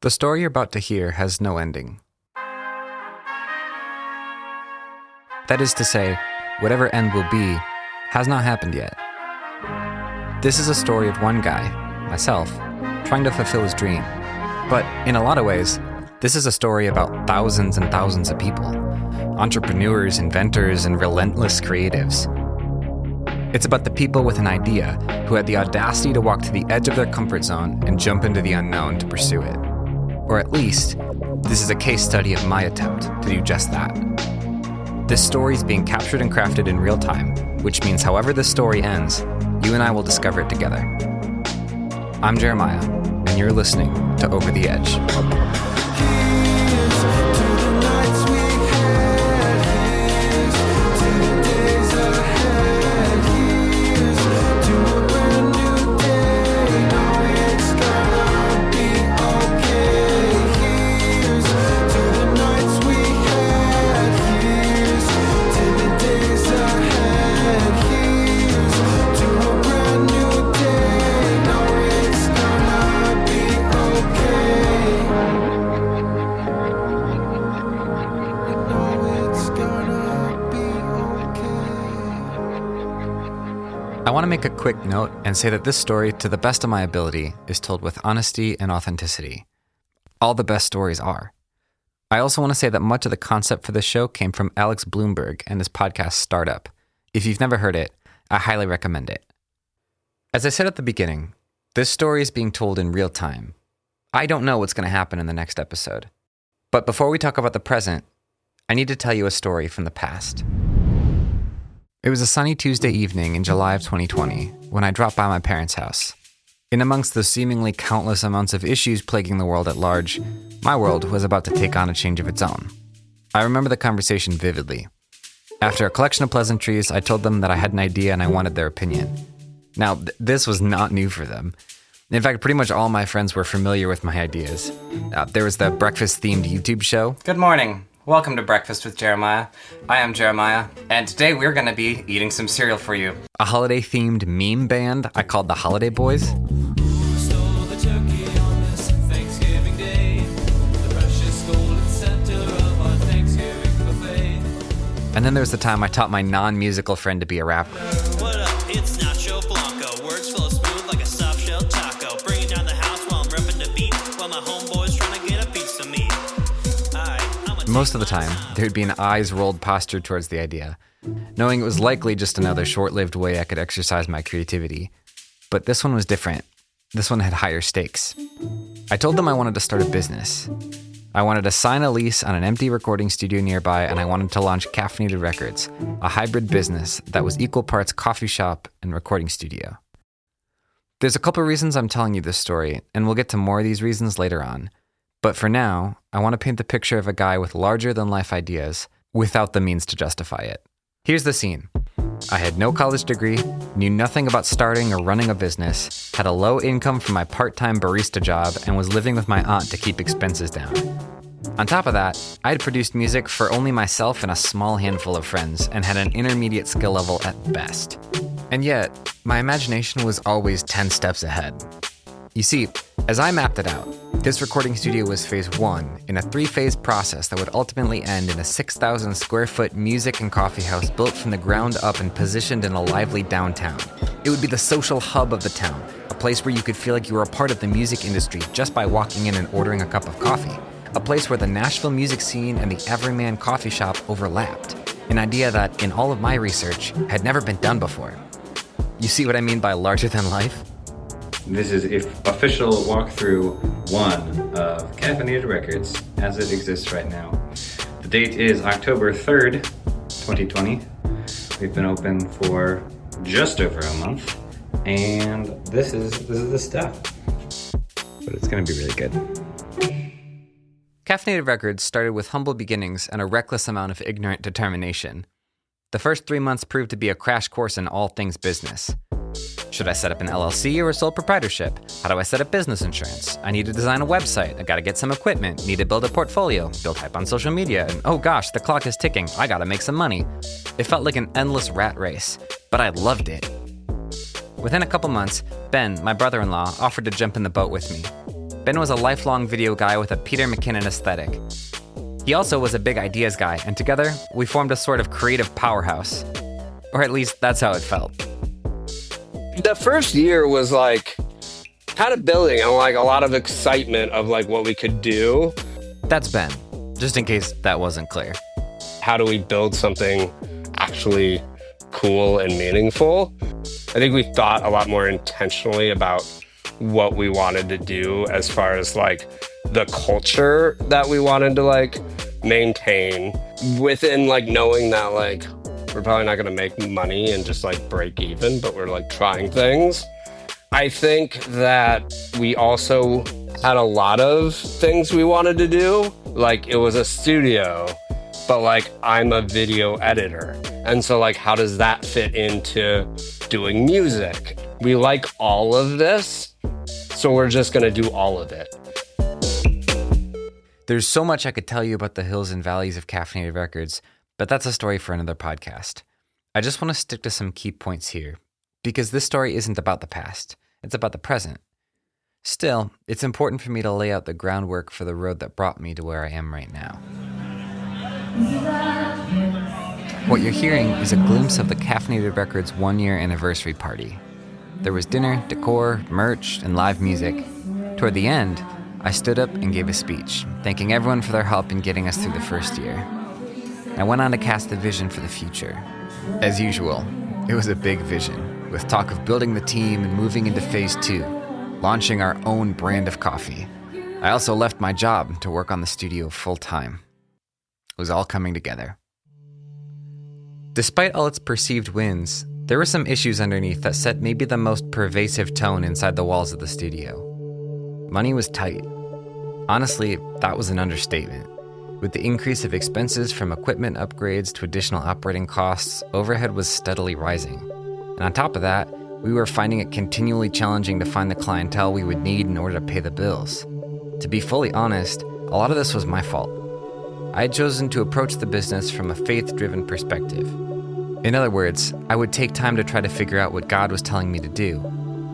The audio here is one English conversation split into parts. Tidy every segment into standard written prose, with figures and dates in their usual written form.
The story you're about to hear has no ending. That is to say, whatever end will be has not happened yet. This is a story of one guy, myself, trying to fulfill his dream. But in a lot of ways, this is a story about thousands and thousands of people. Entrepreneurs, inventors, and relentless creatives. It's about the people with an idea who had the audacity to walk to the edge of their comfort zone and jump into the unknown to pursue it. Or at least, this is a case study of my attempt to do just that. This story is being captured and crafted in real time, which means however this story ends, you and I will discover it together. I'm Jeremiah, and you're listening to Over the Edge. I want to make a quick note and say that this story, to the best of my ability, is told with honesty and authenticity. All the best stories are. I also want to say that much of the concept for this show came from Alex Blumberg and his podcast Startup. If you've never heard it, I highly recommend it. As I said at the beginning, this story is being told in real time. I don't know what's going to happen in the next episode. But before we talk about the present, I need to tell you a story from the past. It was a sunny Tuesday evening in July of 2020 when I dropped by my parents' house. In amongst the seemingly countless amounts of issues plaguing the world at large, my world was about to take on a change of its own. I remember the conversation vividly. After a collection of pleasantries, I told them that I had an idea and I wanted their opinion. Now, this was not new for them. In fact, pretty much all my friends were familiar with my ideas. There was the breakfast-themed YouTube show. Good morning. Welcome to Breakfast with Jeremiah. I am Jeremiah, and today we're going to be eating some cereal for you. A holiday-themed meme band I called the Holiday Boys. And then there's the time I taught my non-musical friend to be a rapper. What up? It's Nacho Blanco. Words flow smooth like a soft-shell taco. Bringing down the house while I'm repping the beat, while my homeboys trying to get a piece of me. Most of the time, there'd be an eyes-rolled posture towards the idea, knowing it was likely just another short-lived way I could exercise my creativity. But this one was different. This one had higher stakes. I told them I wanted to start a business. I wanted to sign a lease on an empty recording studio nearby, and I wanted to launch Caffeinated Records, a hybrid business that was equal parts coffee shop and recording studio. There's a couple reasons I'm telling you this story, and we'll get to more of these reasons later on. But for now, I want to paint the picture of a guy with larger-than-life ideas without the means to justify it. Here's the scene. I had no college degree, knew nothing about starting or running a business, had a low income from my part-time barista job, and was living with my aunt to keep expenses down. On top of that, I had produced music for only myself and a small handful of friends, and had an intermediate skill level at best. And yet, my imagination was always 10 steps ahead. You see, as I mapped it out, this recording studio was phase 1 in a 3-phase process that would ultimately end in a 6,000 square foot music and coffee house built from the ground up and positioned in a lively downtown. It would be the social hub of the town, a place where you could feel like you were a part of the music industry just by walking in and ordering a cup of coffee. A place where the Nashville music scene and the Everyman coffee shop overlapped. An idea that, in all of my research, had never been done before. You see what I mean by larger than life? This is official walkthrough 1 of Caffeinated Records as it exists right now. The date is October 3rd, 2020. We've been open for just over a month, and this is the stuff. But it's going to be really good. Caffeinated Records started with humble beginnings and a reckless amount of ignorant determination. The first 3 months proved to be a crash course in all things business. Should I set up an LLC or a sole proprietorship? How do I set up business insurance? I need to design a website. I gotta get some equipment. Need to build a portfolio. Build hype on social media. And oh gosh, the clock is ticking. I gotta make some money. It felt like an endless rat race, but I loved it. Within a couple months, Ben, my brother-in-law, offered to jump in the boat with me. Ben was a lifelong video guy with a Peter McKinnon aesthetic. He also was a big ideas guy, and together, we formed a sort of creative powerhouse. Or at least, that's how it felt. The first year was like kind of building and like a lot of excitement of like what we could do. That's Ben, just in case that wasn't clear. How do we build something actually cool and meaningful? I think we thought a lot more intentionally about what we wanted to do as far as like the culture that we wanted to like maintain within like knowing that like we're probably not going to make money and just like break even, but we're like trying things. I think that we also had a lot of things we wanted to do. Like it was a studio, but like I'm a video editor. And so like, how does that fit into doing music? We like all of this, so we're just going to do all of it. There's so much I could tell you about the hills and valleys of Caffeinated Records, but that's a story for another podcast. I just want to stick to some key points here, because this story isn't about the past, it's about the present. Still, it's important for me to lay out the groundwork for the road that brought me to where I am right now. What you're hearing is a glimpse of the Caffeinated Records 1-year anniversary party. There was dinner, decor, merch, and live music. Toward the end, I stood up and gave a speech, thanking everyone for their help in getting us through the first year. I went on to cast the vision for the future. As usual, it was a big vision, with talk of building the team and moving into phase 2, launching our own brand of coffee. I also left my job to work on the studio full-time. It was all coming together. Despite all its perceived wins, there were some issues underneath that set maybe the most pervasive tone inside the walls of the studio. Money was tight. Honestly, that was an understatement. With the increase of expenses from equipment upgrades to additional operating costs, overhead was steadily rising. And on top of that, we were finding it continually challenging to find the clientele we would need in order to pay the bills. To be fully honest, a lot of this was my fault. I had chosen to approach the business from a faith-driven perspective. In other words, I would take time to try to figure out what God was telling me to do.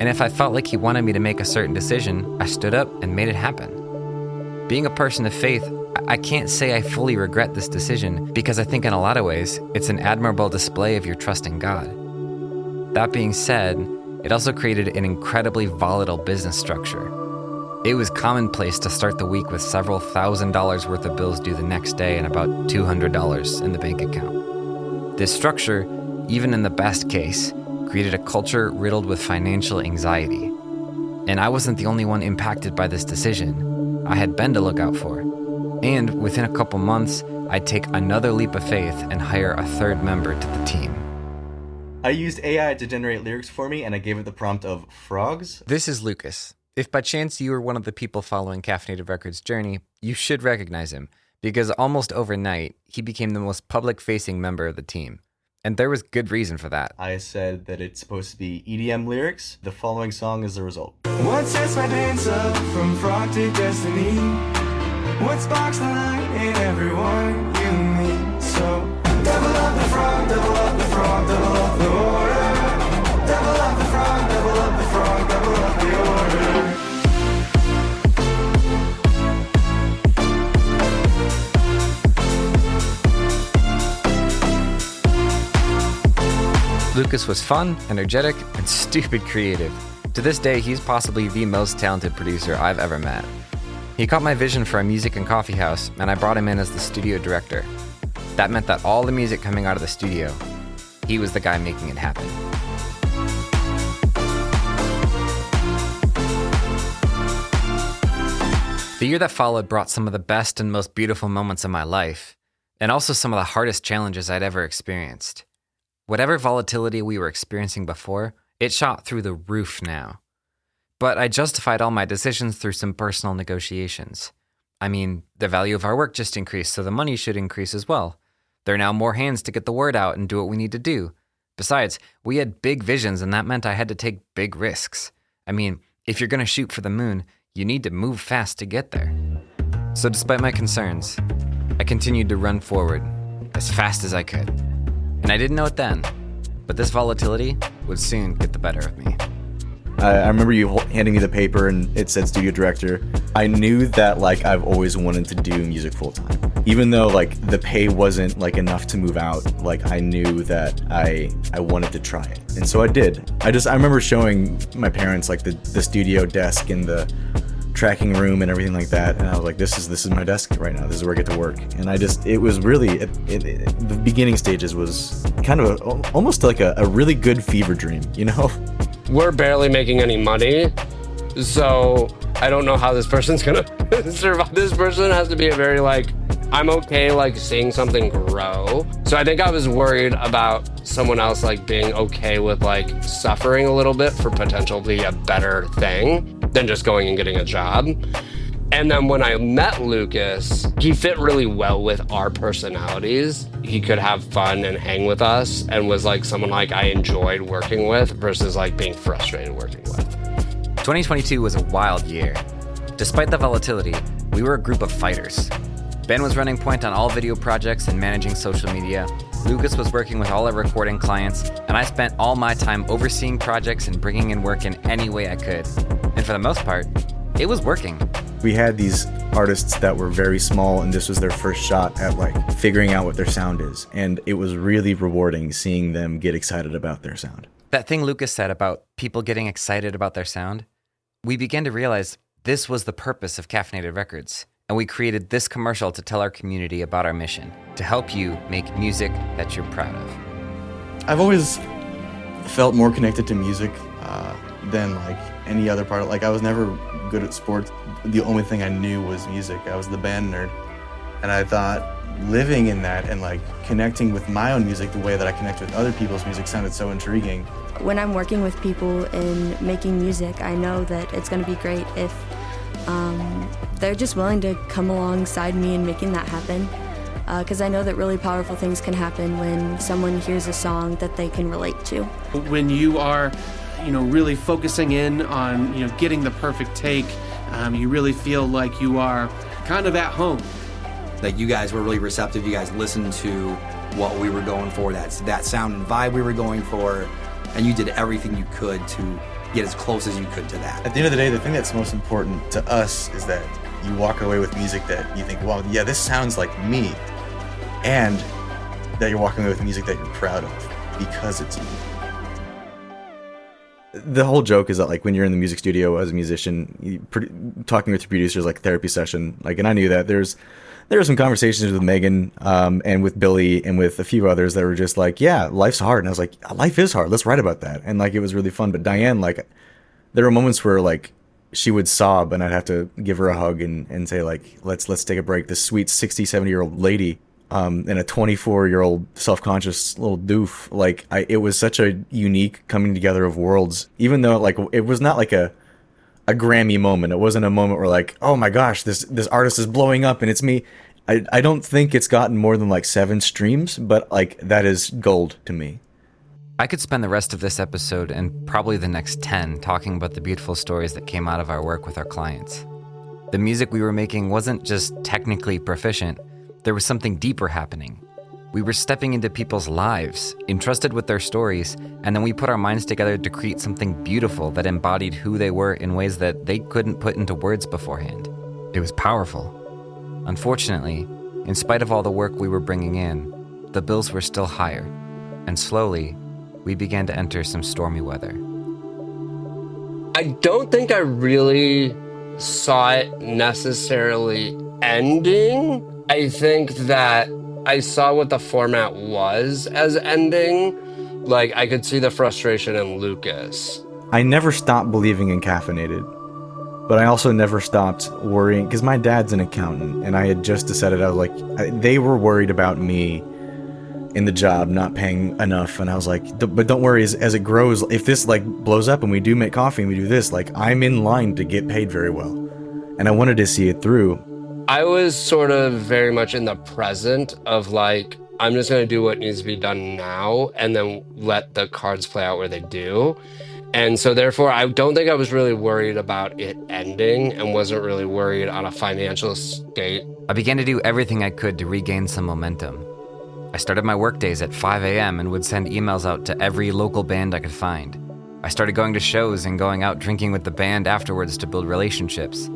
And if I felt like he wanted me to make a certain decision, I stood up and made it happen. Being a person of faith, I can't say I fully regret this decision because I think in a lot of ways, it's an admirable display of your trust in God. That being said, it also created an incredibly volatile business structure. It was commonplace to start the week with several $1,000s worth of bills due the next day and about $200 in the bank account. This structure, even in the best case, created a culture riddled with financial anxiety. And I wasn't the only one impacted by this decision. I had Ben to look out for. And within a couple months, I'd take another leap of faith and hire a third member to the team. I used AI to generate lyrics for me, and I gave it the prompt of frogs. This is Lucas. If by chance you were one of the people following Caffeinated Records' journey, you should recognize him, because almost overnight, he became the most public-facing member of the team. And there was good reason for that. I said that it's supposed to be EDM lyrics. The following song is the result. What sets my dance up from frog to destiny? What sparks the light in everyone you meet? So double up the frog, double up the frog, double up the order. Double up the frog, double up the frog, double up the order. Lucas was fun, energetic, and stupid creative. To this day, he's possibly the most talented producer I've ever met. He caught my vision for a music and coffee house, and I brought him in as the studio director. That meant that all the music coming out of the studio, he was the guy making it happen. The year that followed brought some of the best and most beautiful moments of my life, and also some of the hardest challenges I'd ever experienced. Whatever volatility we were experiencing before, it shot through the roof now. But I justified all my decisions through some personal negotiations. I mean, the value of our work just increased, so the money should increase as well. There are now more hands to get the word out and do what we need to do. Besides, we had big visions, and that meant I had to take big risks. I mean, if you're going to shoot for the moon, you need to move fast to get there. So despite my concerns, I continued to run forward as fast as I could. And I didn't know it then, but this volatility would soon get the better of me. I remember you handing me the paper and it said studio director. I knew that like I've always wanted to do music full time. Even though like the pay wasn't like enough to move out, like I knew that I wanted to try it. And so I did. I remember showing my parents like the studio desk and the tracking room and everything like that, and I was like, this is my desk right now, this is where I get to work. And it was really the beginning stages was kind of almost like a really good fever dream, you know. We're barely making any money, so I don't know how this person's gonna survive. This person has to be a very like, I'm okay like seeing something grow. So I think I was worried about someone else like being okay with like suffering a little bit for potentially a better thing than just going and getting a job. And then when I met Lucas, he fit really well with our personalities. He could have fun and hang with us and was like someone like I enjoyed working with versus like being frustrated working with. 2022 was a wild year. Despite the volatility, we were a group of fighters. Ben was running point on all video projects and managing social media. Lucas was working with all our recording clients, and I spent all my time overseeing projects and bringing in work in any way I could. And for the most part, it was working. We had these artists that were very small, and this was their first shot at like figuring out what their sound is. And it was really rewarding seeing them get excited about their sound. That thing Lucas said about people getting excited about their sound, we began to realize this was the purpose of Caffeinated Records. And we created this commercial to tell our community about our mission, to help you make music that you're proud of. I've always felt more connected to music than like any other part. Like I was never good at sports. The only thing I knew was music. I was the band nerd. And I thought living in that and like connecting with my own music the way that I connect with other people's music sounded so intriguing. When I'm working with people and making music, I know that it's going to be great if they're just willing to come alongside me in making that happen. Because I know that really powerful things can happen when someone hears a song that they can relate to. When you are, really focusing in on, getting the perfect take, you really feel like you are kind of at home. Like you guys were really receptive. You guys listened to what we were going for, that sound and vibe we were going for, and you did everything you could to get as close as you could to that. At the end of the day, the thing that's most important to us is that you walk away with music that you think, wow, yeah, this sounds like me, and that you're walking away with music that you're proud of because it's you. The whole joke is that like when you're in the music studio as a musician, talking with your producers, like therapy session, like, and I knew that there were some conversations with Megan and with Billy and with a few others that were just like, yeah, life's hard. And I was like, life is hard. Let's write about that. And like, it was really fun. But Diane, like, there were moments where like she would sob and I'd have to give her a hug and say like, let's take a break. This sweet 60, 70-year-old lady and a 24-year-old self-conscious little doof. Like it was such a unique coming together of worlds, even though like it was not like a Grammy moment. It wasn't a moment where like, oh my gosh, this artist is blowing up and it's me. I don't think it's gotten more than like 7 streams, but like that is gold to me. I could spend the rest of this episode and probably the next 10 talking about the beautiful stories that came out of our work with our clients. The music we were making wasn't just technically proficient. There was something deeper happening. We were stepping into people's lives, entrusted with their stories, and then we put our minds together to create something beautiful that embodied who they were in ways that they couldn't put into words beforehand. It was powerful. Unfortunately, in spite of all the work we were bringing in, the bills were still higher, and slowly, we began to enter some stormy weather. I don't think I really saw it necessarily ending. I think that I saw what the format was as ending. Like, I could see the frustration in Lucas. I never stopped believing in Caffeinated, but I also never stopped worrying, because my dad's an accountant, and I had just decided, I was like, they were worried about me in the job not paying enough, and I was like, but don't worry, as it grows, if this like blows up and we do make coffee and we do this, like I'm in line to get paid very well. And I wanted to see it through. I was sort of very much in the present of like, I'm just going to do what needs to be done now and then let the cards play out where they do. And so therefore, I don't think I was really worried about it ending and wasn't really worried on a financial state. I began to do everything I could to regain some momentum. I started my work days at 5 a.m. and would send emails out to every local band I could find. I started going to shows and going out drinking with the band afterwards to build relationships.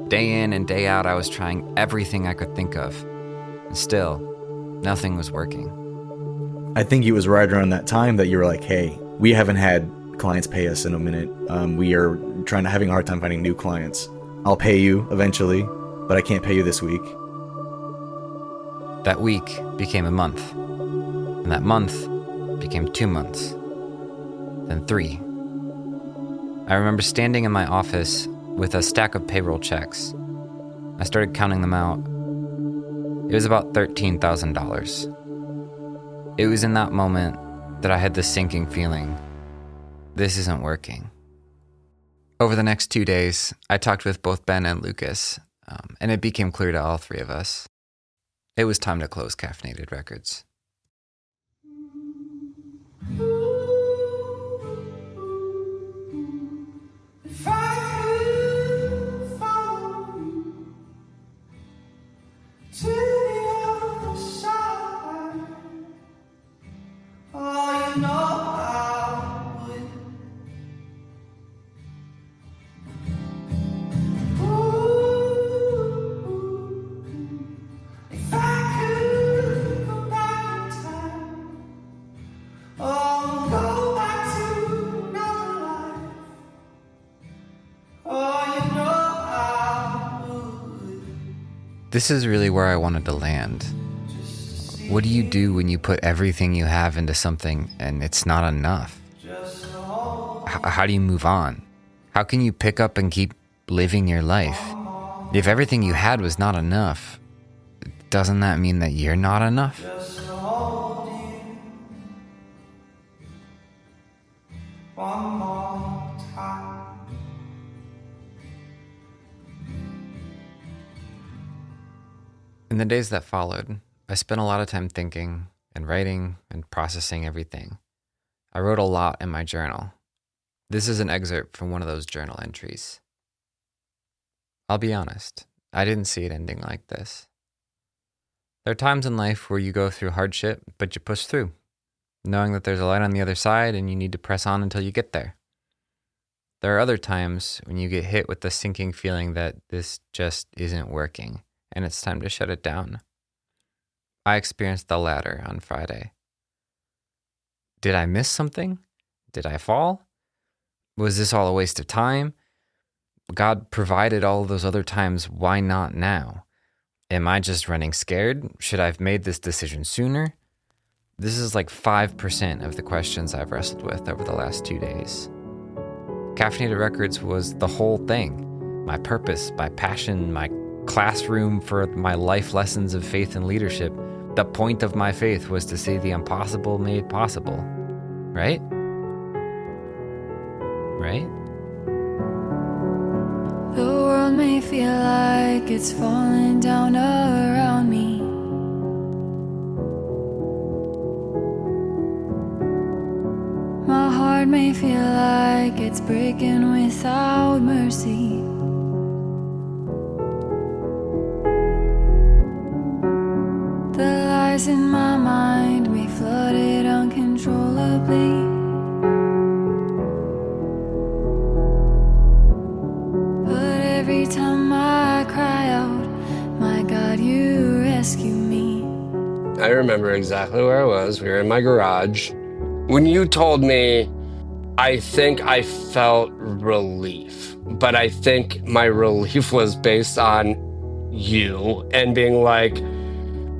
Day in and day out, I was trying everything I could think of. And still, nothing was working. I think it was right around that time that you were like, hey, we haven't had clients pay us in a minute. We are having a hard time finding new clients. I'll pay you eventually, but I can't pay you this week. That week became a month. And that month became 2 months. Then 3. I remember standing in my office with a stack of payroll checks. I started counting them out. It was about $13,000. It was in that moment that I had this sinking feeling. This isn't working. Over the next 2 days, I talked with both Ben and Lucas, and it became clear to all 3 of us. It was time to close Caffeinated Records. If I could follow you to the other side, oh, you know I would. Ooh, if I could go back in time, oh, go back to another life. Oh, you know I would. This is really where I wanted to land. What do you do when you put everything you have into something and it's not enough? How do you move on? How can you pick up and keep living your life? If everything you had was not enough, doesn't that mean that you're not enough? One more time. In the days that followed, I spent a lot of time thinking and writing and processing everything. I wrote a lot in my journal. This is an excerpt from one of those journal entries. I'll be honest, I didn't see it ending like this. There are times in life where you go through hardship, but you push through, knowing that there's a light on the other side and you need to press on until you get there. There are other times when you get hit with the sinking feeling that this just isn't working and it's time to shut it down. I experienced the latter on Friday. Did I miss something? Did I fall? Was this all a waste of time? God provided all those other times, why not now? Am I just running scared? Should I have made this decision sooner? This is like 5% of the questions I've wrestled with over the last 2 days. Caffeinated Records was the whole thing. My purpose, my passion, my classroom for my life lessons of faith and leadership. The point of my faith was to see the impossible made possible. Right? Right? The world may feel like it's falling down around me. My heart may feel like it's breaking without mercy. The lies in my mind may flood it uncontrollably. But every time I cry out, my God, you rescue me. I remember exactly where I was. We were in my garage. When you told me, I think I felt relief. But I think my relief was based on you and being like,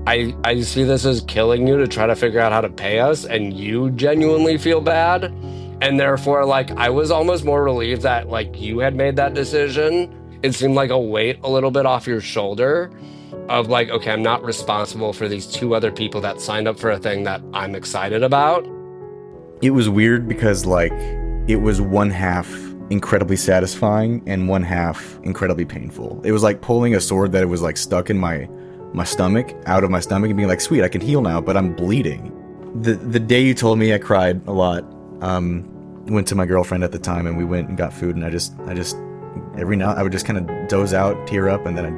I see this as killing you to try to figure out how to pay us, and you genuinely feel bad. And therefore, like, I was almost more relieved that, like, you had made that decision. It seemed like a weight a little bit off your shoulder of like, okay, I'm not responsible for these 2 other people that signed up for a thing that I'm excited about. It was weird because, like, it was one half incredibly satisfying and one half incredibly painful. It was like pulling a sword that was like stuck in my stomach, out of my stomach, and being like, sweet, I can heal now, but I'm bleeding. The day you told me, I cried a lot. Went to my girlfriend at the time and we went and got food, and I just every now I would just kind of doze out, tear up, and then I'd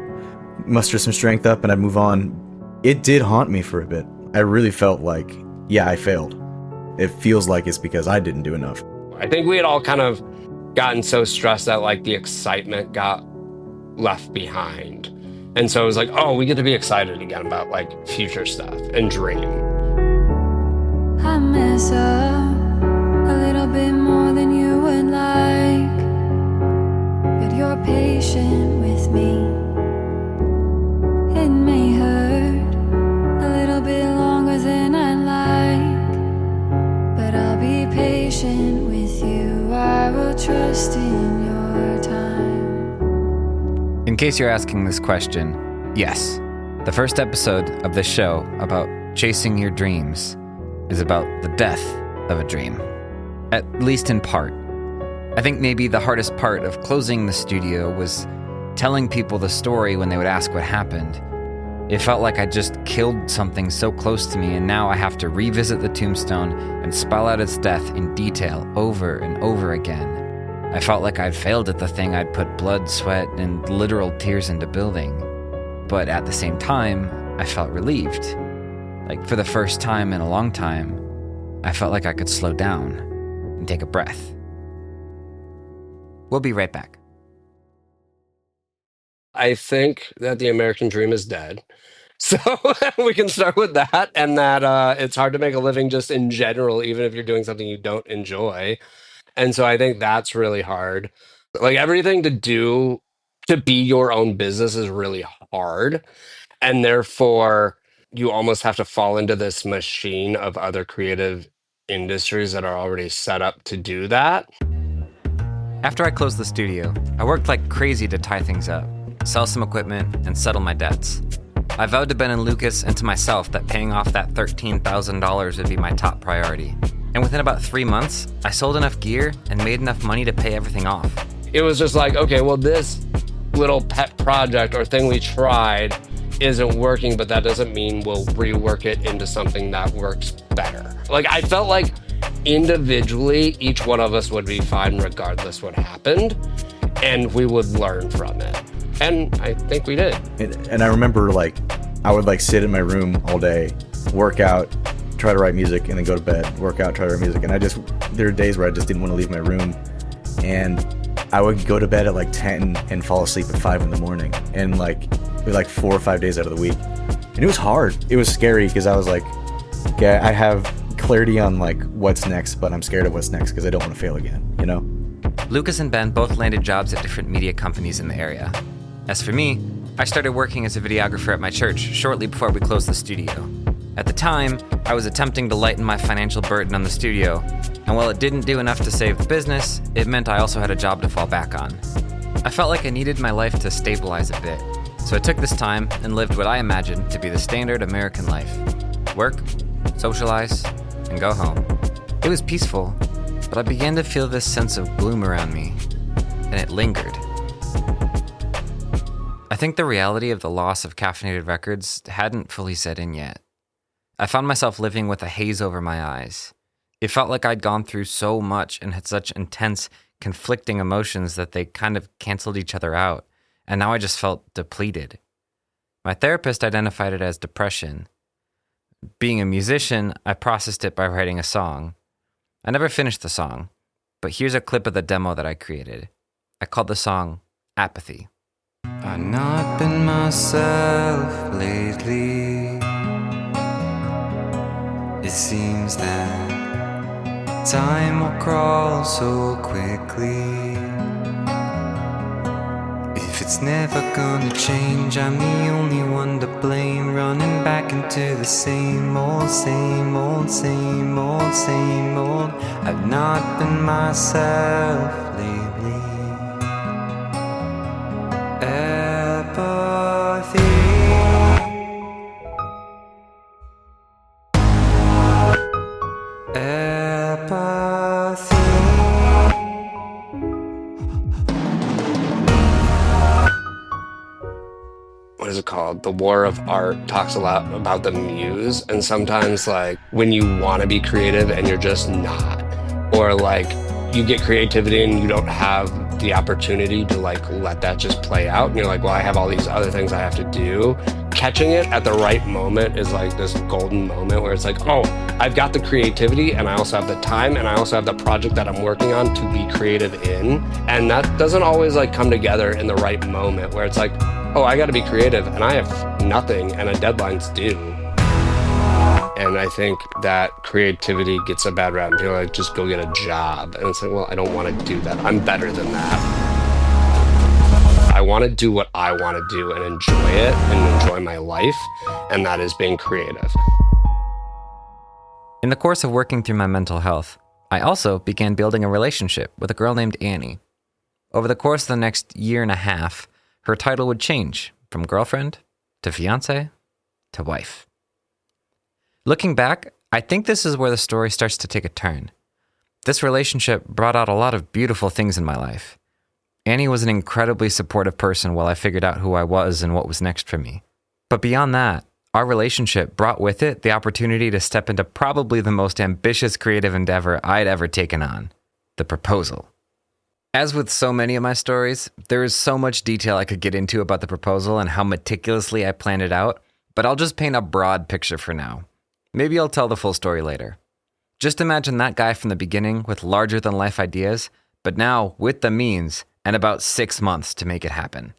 muster some strength up and I'd move on. It did haunt me for a bit. I really felt like, yeah, I failed. It feels like it's because I didn't do enough. I think we had all kind of gotten so stressed that like the excitement got left behind. And so it was like, oh, we get to be excited again about like future stuff and dream. I mess up a little bit more than you would like, but you're patient with me. It may hurt a little bit longer than I'd like, but I'll be patient with you. I will trust in your time. In case you're asking this question, yes, the first episode of this show about chasing your dreams is about the death of a dream, at least in part. I think maybe the hardest part of closing the studio was telling people the story when they would ask what happened. It felt like I just killed something so close to me, and now I have to revisit the tombstone and spell out its death in detail over and over again. I felt like I'd failed at the thing I'd put blood, sweat, and literal tears into building. But at the same time, I felt relieved. Like, for the first time in a long time, I felt like I could slow down and take a breath. We'll be right back. I think that the American dream is dead. So we can start with that, and that it's hard to make a living just in general, even if you're doing something you don't enjoy. And so I think that's really hard. Like, everything to do to be your own business is really hard. And therefore, you almost have to fall into this machine of other creative industries that are already set up to do that. After I closed the studio, I worked like crazy to tie things up, sell some equipment, and settle my debts. I vowed to Ben and Lucas and to myself that paying off that $13,000 would be my top priority. And within about 3 months, I sold enough gear and made enough money to pay everything off. It was just like, okay, well, this little pet project or thing we tried isn't working, but that doesn't mean we'll rework it into something that works better. Like, I felt like individually, each one of us would be fine regardless what happened, and we would learn from it. And I think we did. And I remember, like, I would, like, sit in my room all day, work out, try to write music, and then go to bed, work out, try to write music. And there were days where I just didn't want to leave my room. And I would go to bed at like 10 and fall asleep at 5 in the morning. And like, it was like 4 or 5 days out of the week. And it was hard. It was scary because I was like, yeah, I have clarity on like what's next, but I'm scared of what's next because I don't want to fail again, you know? Lucas and Ben both landed jobs at different media companies in the area. As for me, I started working as a videographer at my church shortly before we closed the studio. At the time, I was attempting to lighten my financial burden on the studio, and while it didn't do enough to save the business, it meant I also had a job to fall back on. I felt like I needed my life to stabilize a bit, so I took this time and lived what I imagined to be the standard American life. Work, socialize, and go home. It was peaceful, but I began to feel this sense of gloom around me, and it lingered. I think the reality of the loss of Caffeinated Records hadn't fully set in yet. I found myself living with a haze over my eyes. It felt like I'd gone through so much and had such intense, conflicting emotions that they kind of canceled each other out, and now I just felt depleted. My therapist identified it as depression. Being a musician, I processed it by writing a song. I never finished the song, but here's a clip of the demo that I created. I called the song Apathy. I've not been myself lately. It seems that time will crawl so quickly. If it's never gonna change, I'm the only one to blame. Running back into the same old, same old, same old, same old. I've not been myself lately. Apathy. What is it called? The War of Art talks a lot about the muse, and sometimes like when you want to be creative and you're just not, or like you get creativity and you don't have the opportunity to like let that just play out. And you're like, well, I have all these other things I have to do. Catching it at the right moment is like this golden moment where it's like, oh, I've got the creativity and I also have the time and I also have the project that I'm working on to be creative in. And that doesn't always like come together in the right moment where it's like, oh, I got to be creative and I have nothing and a deadline's due. And I think that creativity gets a bad rap. You're like, just go get a job. And it's like, well, I don't want to do that. I'm better than that. I want to do what I want to do and enjoy it and enjoy my life. And that is being creative. In the course of working through my mental health, I also began building a relationship with a girl named Annie. Over the course of the next year and a half, her title would change from girlfriend to fiance to wife. Looking back, I think this is where the story starts to take a turn. This relationship brought out a lot of beautiful things in my life. Annie was an incredibly supportive person while I figured out who I was and what was next for me. But beyond that, our relationship brought with it the opportunity to step into probably the most ambitious creative endeavor I'd ever taken on, the proposal. As with so many of my stories, there is so much detail I could get into about the proposal and how meticulously I planned it out, but I'll just paint a broad picture for now. Maybe I'll tell the full story later. Just imagine that guy from the beginning with larger-than-life ideas, but now with the means and about 6 months to make it happen.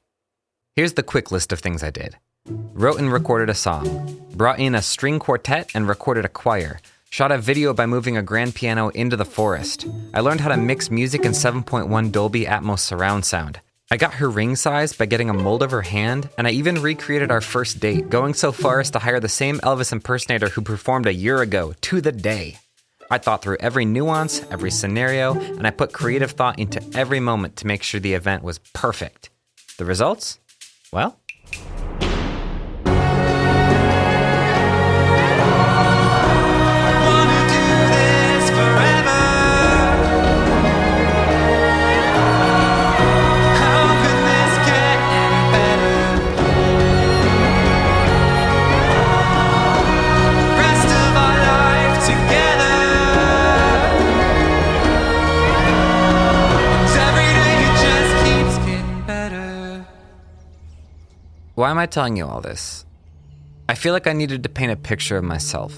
Here's the quick list of things I did. Wrote and recorded a song, brought in a string quartet and recorded a choir, shot a video by moving a grand piano into the forest. I learned how to mix music in 7.1 Dolby Atmos surround sound. I got her ring size by getting a mold of her hand, and I even recreated our first date, going so far as to hire the same Elvis impersonator who performed a year ago, to the day. I thought through every nuance, every scenario, and I put creative thought into every moment to make sure the event was perfect. The results? Well, why am I telling you all this? I feel like I needed to paint a picture of myself.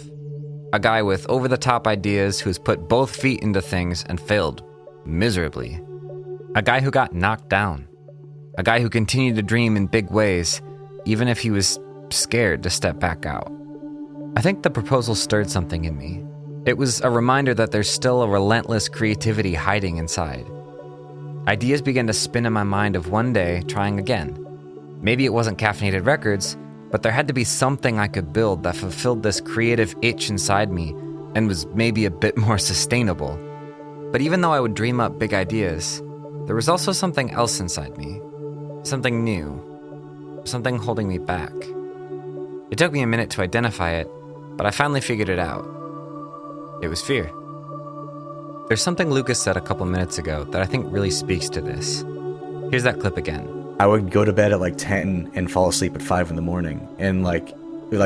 A guy with over-the-top ideas who's put both feet into things and failed miserably. A guy who got knocked down. A guy who continued to dream in big ways, even if he was scared to step back out. I think the proposal stirred something in me. It was a reminder that there's still a relentless creativity hiding inside. Ideas began to spin in my mind of one day trying again. Maybe it wasn't Caffeinated Records, but there had to be something I could build that fulfilled this creative itch inside me and was maybe a bit more sustainable. But even though I would dream up big ideas, there was also something else inside me. Something new. Something holding me back. It took me a minute to identify it, but I finally figured it out. It was fear. There's something Lucas said a couple minutes ago that I think really speaks to this. Here's that clip again. I would go to bed at like 10 and fall asleep at 5 in the morning, and like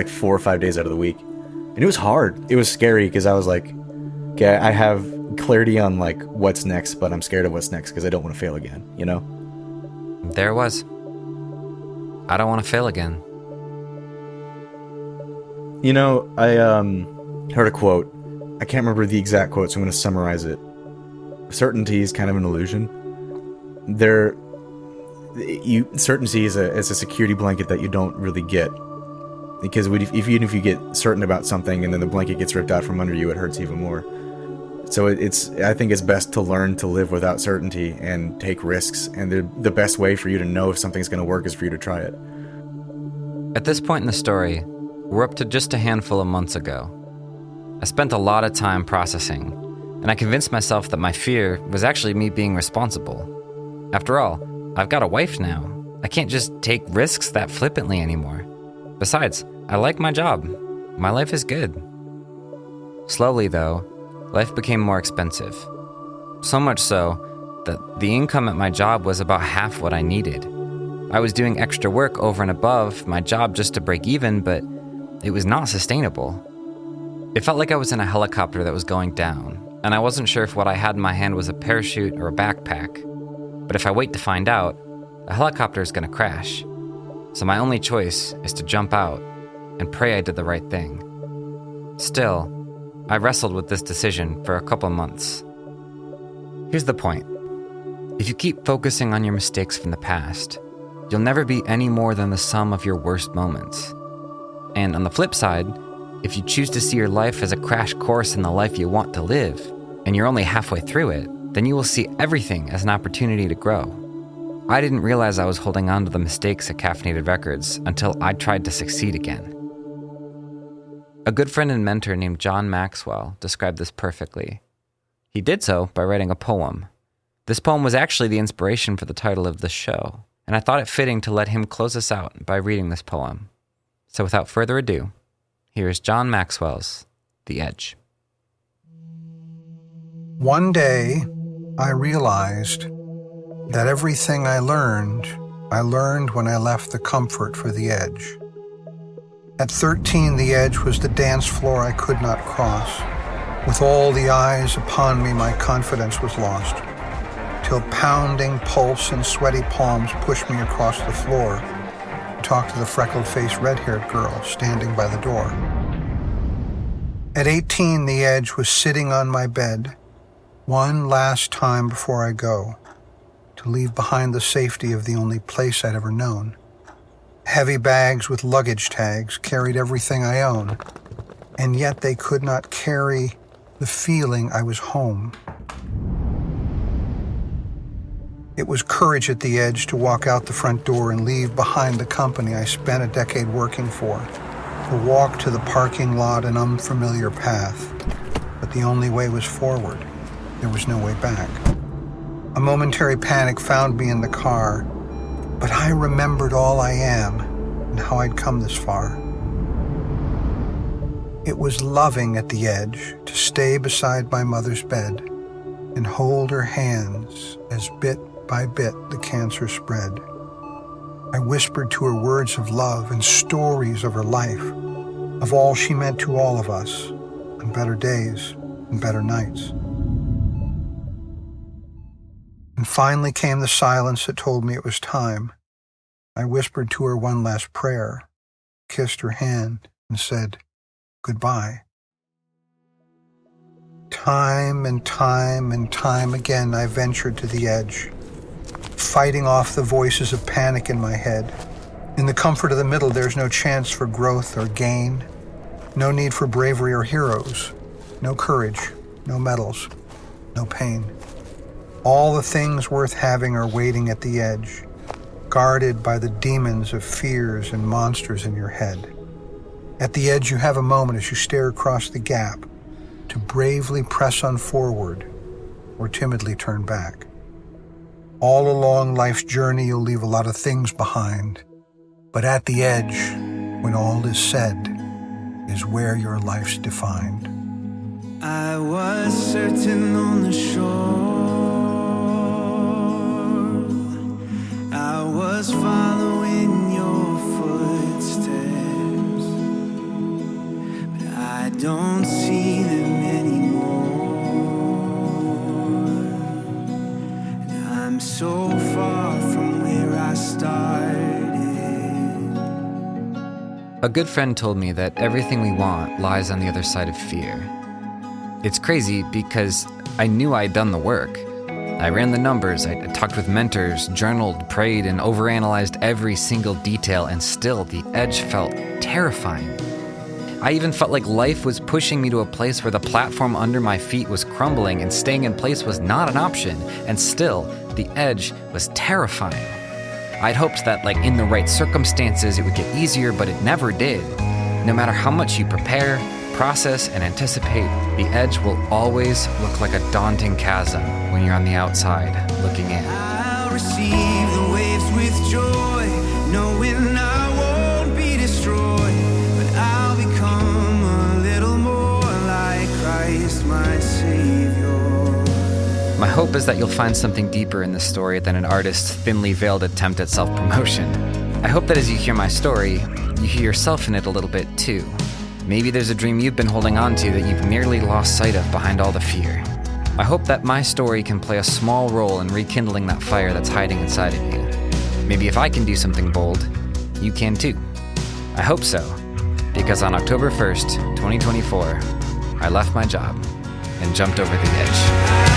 4 or 5 days out of the week. And it was hard. It was scary because I was like, okay, I have clarity on like what's next, but I'm scared of what's next because I don't want to fail again, you know? There it was. I don't want to fail again. You know, I heard a quote. I can't remember the exact quote, so I'm going to summarize it. Certainty is kind of an illusion. Certainty is a security blanket that you don't really get, because even if you get certain about something and then the blanket gets ripped out from under you, it hurts even more. So I think it's best to learn to live without certainty and take risks, and the best way for you to know if something's going to work is for you to try it. At this point in the story, we're up to just a handful of months ago. I spent a lot of time processing, and I convinced myself that my fear was actually me being responsible. After all, I've got a wife now. I can't just take risks that flippantly anymore. Besides, I like my job. My life is good. Slowly, though, life became more expensive. So much so that the income at my job was about half what I needed. I was doing extra work over and above my job just to break even, but it was not sustainable. It felt like I was in a helicopter that was going down, and I wasn't sure if what I had in my hand was a parachute or a backpack. But if I wait to find out, the helicopter is going to crash. So my only choice is to jump out and pray I did the right thing. Still, I wrestled with this decision for a couple months. Here's the point. If you keep focusing on your mistakes from the past, you'll never be any more than the sum of your worst moments. And on the flip side, if you choose to see your life as a crash course in the life you want to live, and you're only halfway through it, then you will see everything as an opportunity to grow. I didn't realize I was holding on to the mistakes at Caffeinated Records until I tried to succeed again. A good friend and mentor named John Maxwell described this perfectly. He did so by writing a poem. This poem was actually the inspiration for the title of this show, and I thought it fitting to let him close us out by reading this poem. So without further ado, here is John Maxwell's The Edge. One day, I realized that everything I learned when I left the comfort for the edge. At 13, the edge was the dance floor I could not cross. With all the eyes upon me, my confidence was lost, till pounding pulse and sweaty palms pushed me across the floor to talk to the freckled-faced, red-haired girl standing by the door. At 18, the edge was sitting on my bed, one last time before I go, to leave behind the safety of the only place I'd ever known. Heavy bags with luggage tags carried everything I own, and yet they could not carry the feeling I was home. It was courage at the edge to walk out the front door and leave behind the company I spent a decade working for, to walk to the parking lot an unfamiliar path, but the only way was forward. There was no way back. A momentary panic found me in the car, but I remembered all I am and how I'd come this far. It was loving at the edge to stay beside my mother's bed and hold her hands as bit by bit the cancer spread. I whispered to her words of love and stories of her life, of all she meant to all of us, on better days and better nights. And finally came the silence that told me it was time. I whispered to her one last prayer, kissed her hand, and said, goodbye. Time and time and time again I ventured to the edge, fighting off the voices of panic in my head. In the comfort of the middle, there's no chance for growth or gain, no need for bravery or heroes, no courage, no medals, no pain. All the things worth having are waiting at the edge, guarded by the demons of fears and monsters in your head. At the edge, you have a moment as you stare across the gap to bravely press on forward or timidly turn back. All along life's journey, you'll leave a lot of things behind, but at the edge, when all is said, is where your life's defined. I was certain on the shore, I was following your footsteps, but I don't see them anymore, and I'm so far from where I started. A good friend told me that everything we want lies on the other side of fear. It's crazy because I knew I'd done the work. I ran the numbers, I talked with mentors, journaled, prayed, and overanalyzed every single detail, and still the edge felt terrifying. I even felt like life was pushing me to a place where the platform under my feet was crumbling and staying in place was not an option, and still the edge was terrifying. I'd hoped that, in the right circumstances, it would get easier, but it never did. No matter how much you prepare, process, and anticipate, the edge will always look like a daunting chasm when you're on the outside looking in. I'll receive the waves with joy, knowing I won't be destroyed, but I'll become a little more like Christ, my Savior. My hope is that you'll find something deeper in this story than an artist's thinly veiled attempt at self-promotion. I hope that as you hear my story, you hear yourself in it a little bit too. Maybe there's a dream you've been holding on to that you've nearly lost sight of behind all the fear. I hope that my story can play a small role in rekindling that fire that's hiding inside of you. Maybe if I can do something bold, you can too. I hope so, because on October 1st, 2024, I left my job and jumped over the edge.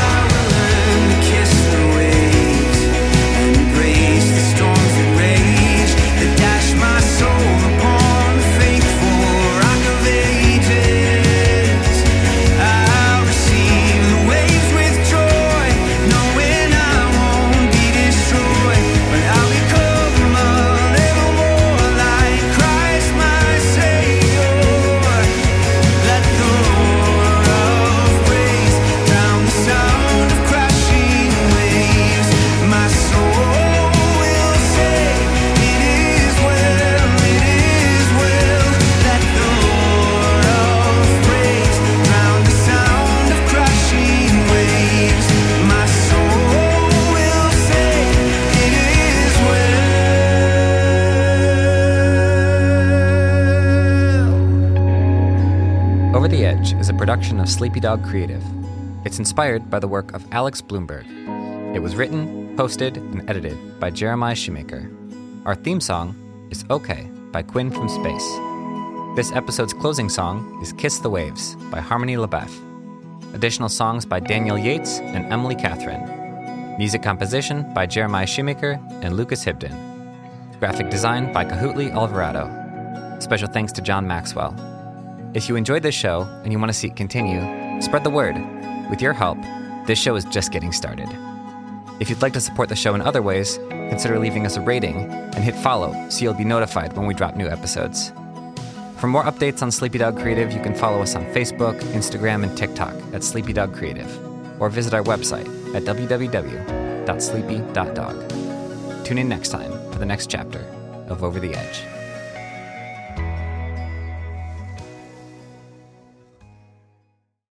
Over the Edge is a production of Sleepy Dog Creative. It's inspired by the work of Alex Bloomberg. It was written, hosted, and edited by Jeremiah Shoemaker. Our theme song is OK by Quinn from Space. This episode's closing song is Kiss the Waves by Harmony LaBeff. Additional songs by Daniel Yates and Emily Kathryn. Music composition by Jeremiah Shoemaker and Lucas Hibden. Graphic design by Kahutli Alvarado. Special thanks to John Maxwell. If you enjoyed this show and you want to see it continue, spread the word. With your help, this show is just getting started. If you'd like to support the show in other ways, consider leaving us a rating and hit follow so you'll be notified when we drop new episodes. For more updates on Sleepy Dog Creative, you can follow us on Facebook, Instagram, and TikTok at Sleepy Dog Creative, or visit our website at www.sleepy.dog. Tune in next time for the next chapter of Over the Edge.